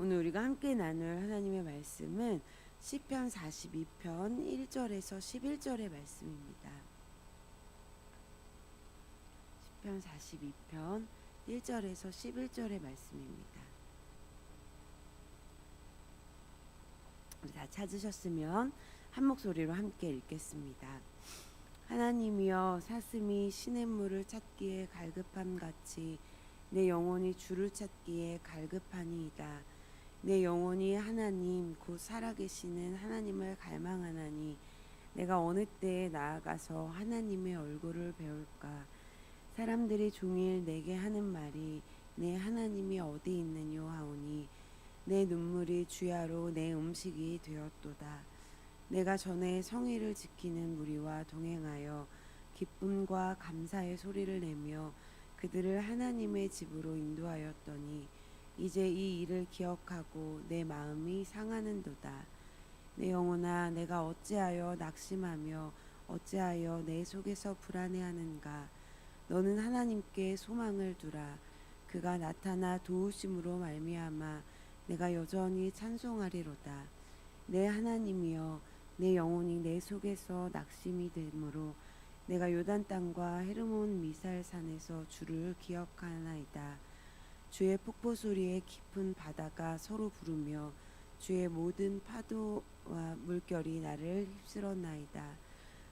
오늘 우리가 함께 나눌 하나님의 말씀은 시편 42편 1절에서 11절의 말씀입니다. 시편 42편 1절에서 11절의 말씀입니다. 우리 다 찾으셨으면 한 목소리로 함께 읽겠습니다. 하나님이여, 사슴이 시냇물을 찾기에 갈급함 같이 내 영혼이 주를 찾기에 갈급하니이다. 내 영혼이 하나님 곧 살아계시는 하나님을 갈망하나니 내가 어느 때에 나아가서 하나님의 얼굴을 배울까. 사람들이 종일 내게 하는 말이 내 하나님이 어디 있느뇨 하오니 내 눈물이 주야로 내 음식이 되었도다. 내가 전에 성의를 지키는 무리와 동행하여 기쁨과 감사의 소리를 내며 그들을 하나님의 집으로 인도하였더니 이제 이 일을 기억하고 내 마음이 상하는도다. 내 영혼아, 내가 어찌하여 낙심하며 어찌하여 내 속에서 불안해하는가. 너는 하나님께 소망을 두라. 그가 나타나 도우심으로 말미암아 내가 여전히 찬송하리로다. 내 하나님이여, 내 영혼이 내 속에서 낙심이 되므로 내가 요단 땅과 헤르몬 미살산에서 주를 기억하나이다. 주의 폭포 소리에 깊은 바다가 서로 부르며 주의 모든 파도와 물결이 나를 휩쓸었나이다.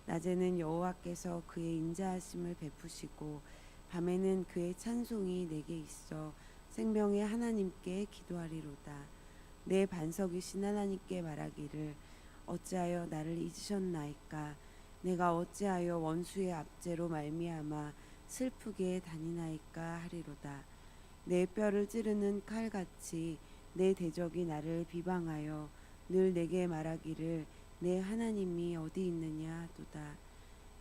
낮에는 여호와께서 그의 인자하심을 베푸시고 밤에는 그의 찬송이 내게 있어 생명의 하나님께 기도하리로다. 내 반석이신 하나님께 말하기를 어찌하여 나를 잊으셨나이까. 내가 어찌하여 원수의 압제로 말미암아 슬프게 다니나이까 하리로다. 내 뼈를 찌르는 칼같이 내 대적이 나를 비방하여 늘 내게 말하기를 내 하나님이 어디 있느냐 하도다.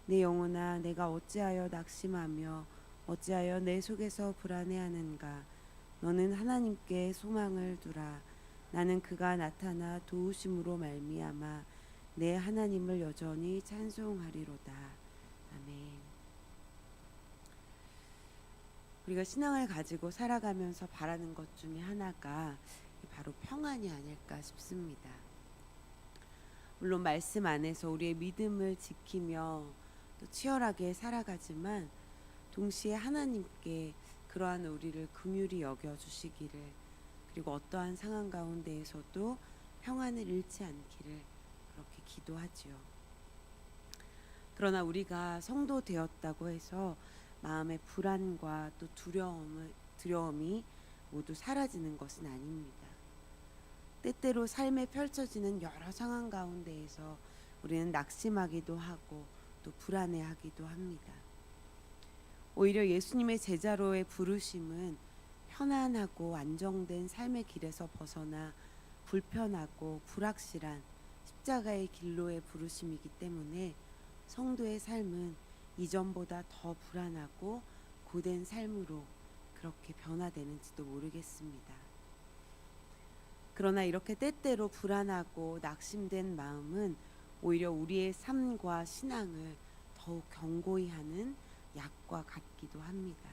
내 영혼아, 내가 어찌하여 낙심하며 어찌하여 내 속에서 불안해하는가. 너는 하나님께 소망을 두라. 나는 그가 나타나 도우심으로 말미암아 내 하나님을 여전히 찬송하리로다. 아멘. 우리가 신앙을 가지고 살아가면서 바라는 것 중에 하나가 바로 평안이 아닐까 싶습니다. 물론 말씀 안에서 우리의 믿음을 지키며 또 치열하게 살아가지만 동시에 하나님께 그러한 우리를 긍휼히 여겨주시기를, 그리고 어떠한 상황 가운데에서도 평안을 잃지 않기를 그렇게 기도하지요. 그러나 우리가 성도 되었다고 해서 마음의 불안과 또 두려움이 모두 사라지는 것은 아닙니다. 때때로 삶에 펼쳐지는 여러 상황 가운데에서 우리는 낙심하기도 하고 또 불안해하기도 합니다. 오히려 예수님의 제자로의 부르심은 편안하고 안정된 삶의 길에서 벗어나 불편하고 불확실한 십자가의 길로의 부르심이기 때문에 성도의 삶은 이전보다 더 불안하고 고된 삶으로 그렇게 변화되는지도 모르겠습니다. 그러나 이렇게 때때로 불안하고 낙심된 마음은 오히려 우리의 삶과 신앙을 더욱 견고히 하는 약과 같기도 합니다.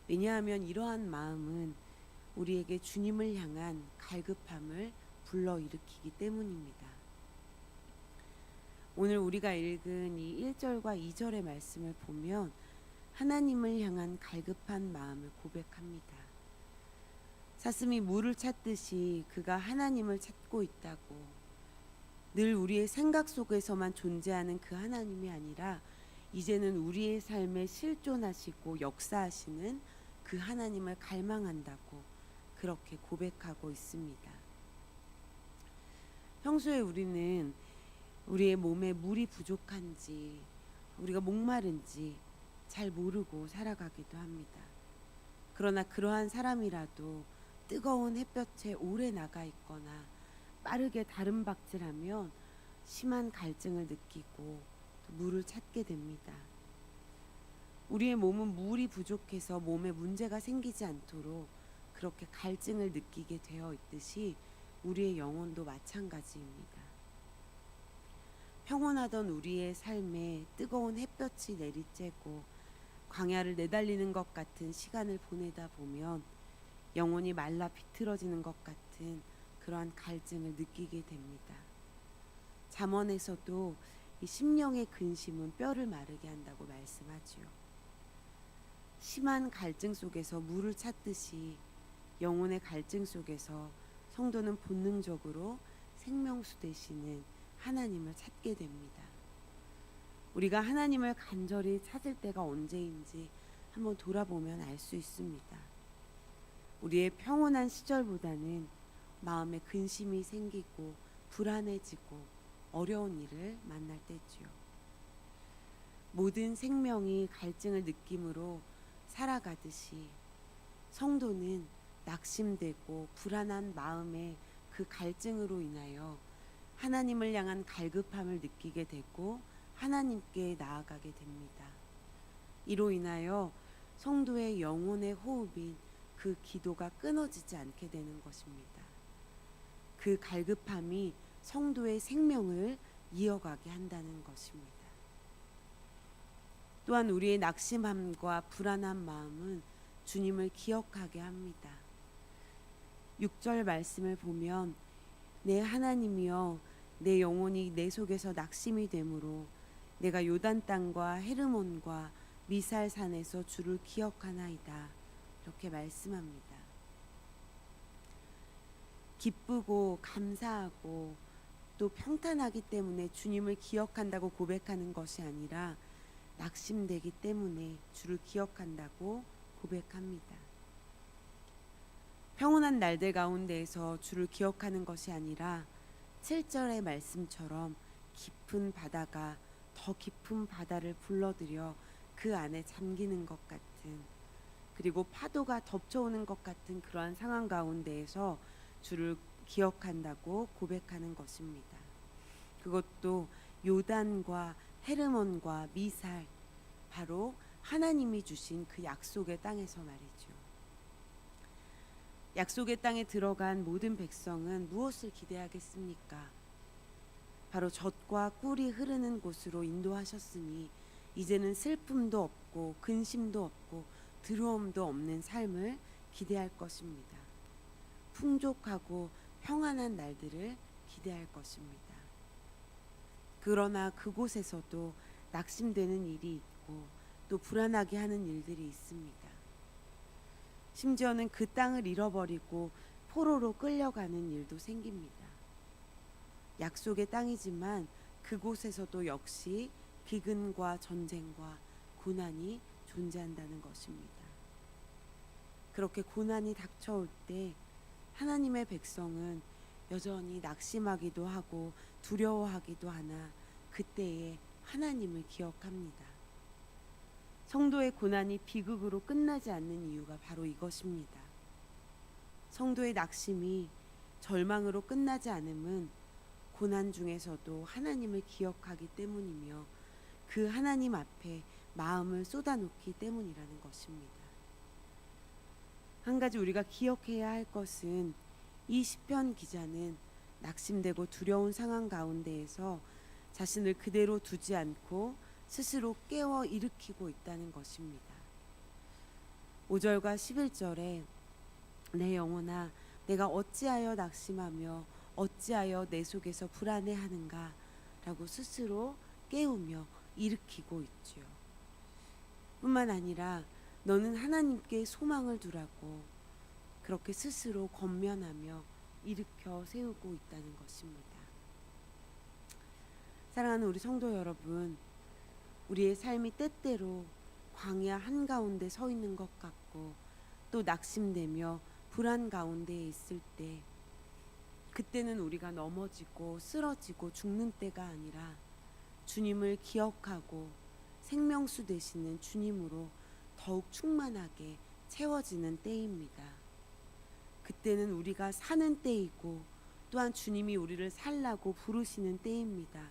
왜냐하면 이러한 마음은 우리에게 주님을 향한 갈급함을 불러일으키기 때문입니다. 오늘 우리가 읽은 이 1절과 2절의 말씀을 보면 하나님을 향한 갈급한 마음을 고백합니다. 사슴이 물을 찾듯이 그가 하나님을 찾고 있다고, 늘 우리의 생각 속에서만 존재하는 그 하나님이 아니라 이제는 우리의 삶에 실존하시고 역사하시는 그 하나님을 갈망한다고 그렇게 고백하고 있습니다. 평소에 우리는 우리의 몸에 물이 부족한지, 우리가 목마른지 잘 모르고 살아가기도 합니다. 그러나 그러한 사람이라도 뜨거운 햇볕에 오래 나가 있거나 빠르게 다름박질하면 심한 갈증을 느끼고 또 물을 찾게 됩니다. 우리의 몸은 물이 부족해서 몸에 문제가 생기지 않도록 그렇게 갈증을 느끼게 되어 있듯이 우리의 영혼도 마찬가지입니다. 평온하던 우리의 삶에 뜨거운 햇볕이 내리쬐고 광야를 내달리는 것 같은 시간을 보내다 보면 영혼이 말라 비틀어지는 것 같은 그러한 갈증을 느끼게 됩니다. 잠언에서도 이 심령의 근심은 뼈를 마르게 한다고 말씀하지요. 심한 갈증 속에서 물을 찾듯이 영혼의 갈증 속에서 성도는 본능적으로 생명수 되시는 하나님을 찾게 됩니다. 우리가 하나님을 간절히 찾을 때가 언제인지 한번 돌아보면 알 수 있습니다. 우리의 평온한 시절보다는 마음에 근심이 생기고 불안해지고 어려운 일을 만날 때지요. 모든 생명이 갈증을 느낌으로 살아가듯이 성도는 낙심되고 불안한 마음의 그 갈증으로 인하여 하나님을 향한 갈급함을 느끼게 되고 하나님께 나아가게 됩니다. 이로 인하여 성도의 영혼의 호흡인 그 기도가 끊어지지 않게 되는 것입니다. 그 갈급함이 성도의 생명을 이어가게 한다는 것입니다. 또한 우리의 낙심함과 불안한 마음은 주님을 기억하게 합니다. 6절 말씀을 보면 내 하나님이여 내 영혼이 내 속에서 낙심이 되므로 내가 요단 땅과 헤르몬과 미살산에서 주를 기억하나이다. 이렇게 말씀합니다. 기쁘고 감사하고 또 평탄하기 때문에 주님을 기억한다고 고백하는 것이 아니라 낙심되기 때문에 주를 기억한다고 고백합니다. 평온한 날들 가운데에서 주를 기억하는 것이 아니라 7절의 말씀처럼 깊은 바다가 더 깊은 바다를 불러들여 그 안에 잠기는 것 같은, 그리고 파도가 덮쳐오는 것 같은 그러한 상황 가운데에서 주를 기억한다고 고백하는 것입니다. 그것도 요단과 헤르몬과 미살, 바로 하나님이 주신 그 약속의 땅에서 말이죠. 약속의 땅에 들어간 모든 백성은 무엇을 기대하겠습니까? 바로 젖과 꿀이 흐르는 곳으로 인도하셨으니 이제는 슬픔도 없고 근심도 없고 두려움도 없는 삶을 기대할 것입니다. 풍족하고 평안한 날들을 기대할 것입니다. 그러나 그곳에서도 낙심되는 일이 있고 또 불안하게 하는 일들이 있습니다. 심지어는 그 땅을 잃어버리고 포로로 끌려가는 일도 생깁니다. 약속의 땅이지만 그곳에서도 역시 기근과 전쟁과 고난이 존재한다는 것입니다. 그렇게 고난이 닥쳐올 때 하나님의 백성은 여전히 낙심하기도 하고 두려워하기도 하나 그때에 하나님을 기억합니다. 성도의 고난이 비극으로 끝나지 않는 이유가 바로 이것입니다. 성도의 낙심이 절망으로 끝나지 않음은 고난 중에서도 하나님을 기억하기 때문이며 그 하나님 앞에 마음을 쏟아놓기 때문이라는 것입니다. 한 가지 우리가 기억해야 할 것은 이 시편 기자는 낙심되고 두려운 상황 가운데에서 자신을 그대로 두지 않고 스스로 깨워 일으키고 있다는 것입니다. 5절과 11절에 내 영혼아 내가 어찌하여 낙심하며 어찌하여 내 속에서 불안해하는가 라고 스스로 깨우며 일으키고 있지요. 뿐만 아니라 너는 하나님께 소망을 두라고 그렇게 스스로 권면하며 일으켜 세우고 있다는 것입니다. 사랑하는 우리 성도 여러분, 우리의 삶이 때때로 광야 한가운데 서 있는 것 같고 또 낙심되며 불안 가운데 있을 때, 그때는 우리가 넘어지고 쓰러지고 죽는 때가 아니라 주님을 기억하고 생명수 되시는 주님으로 더욱 충만하게 채워지는 때입니다. 그때는 우리가 사는 때이고 또한 주님이 우리를 살라고 부르시는 때입니다.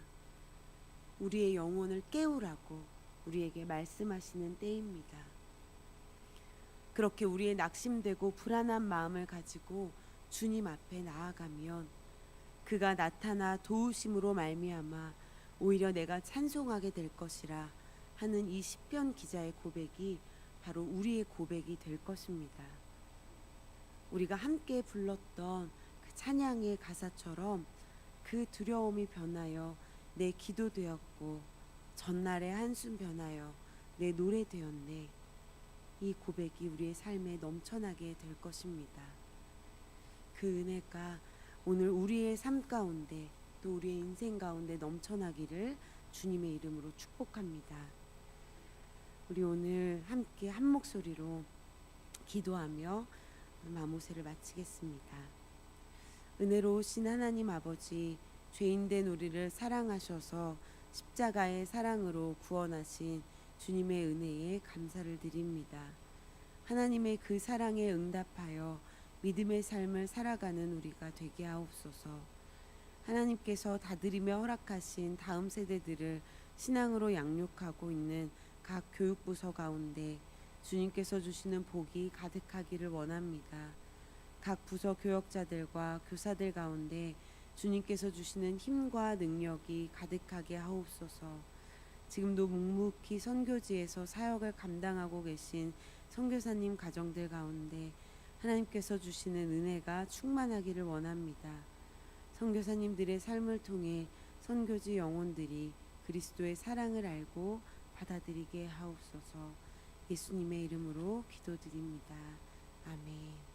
우리의 영혼을 깨우라고 우리에게 말씀하시는 때입니다. 그렇게 우리의 낙심되고 불안한 마음을 가지고 주님 앞에 나아가면 그가 나타나 도우심으로 말미암아 오히려 내가 찬송하게 될 것이라 하는 이 시편 기자의 고백이 바로 우리의 고백이 될 것입니다. 우리가 함께 불렀던 그 찬양의 가사처럼 그 두려움이 변하여 내 기도 되었고 전날의 한숨 변하여 내 노래 되었네. 이 고백이 우리의 삶에 넘쳐나게 될 것입니다. 그 은혜가 오늘 우리의 삶 가운데 또 우리의 인생 가운데 넘쳐나기를 주님의 이름으로 축복합니다. 우리 오늘 함께 한 목소리로 기도하며 마무새를 마치겠습니다. 은혜로우신 하나님 아버지, 죄인된 우리를 사랑하셔서 십자가의 사랑으로 구원하신 주님의 은혜에 감사를 드립니다. 하나님의 그 사랑에 응답하여 믿음의 삶을 살아가는 우리가 되게 하옵소서. 하나님께서 다드리며 허락하신 다음 세대들을 신앙으로 양육하고 있는 각 교육부서 가운데 주님께서 주시는 복이 가득하기를 원합니다. 각 부서 교역자들과 교사들 가운데 주님께서 주시는 힘과 능력이 가득하게 하옵소서. 지금도 묵묵히 선교지에서 사역을 감당하고 계신 선교사님 가정들 가운데 하나님께서 주시는 은혜가 충만하기를 원합니다. 선교사님들의 삶을 통해 선교지 영혼들이 그리스도의 사랑을 알고 받아들이게 하옵소서. 예수님의 이름으로 기도드립니다. 아멘.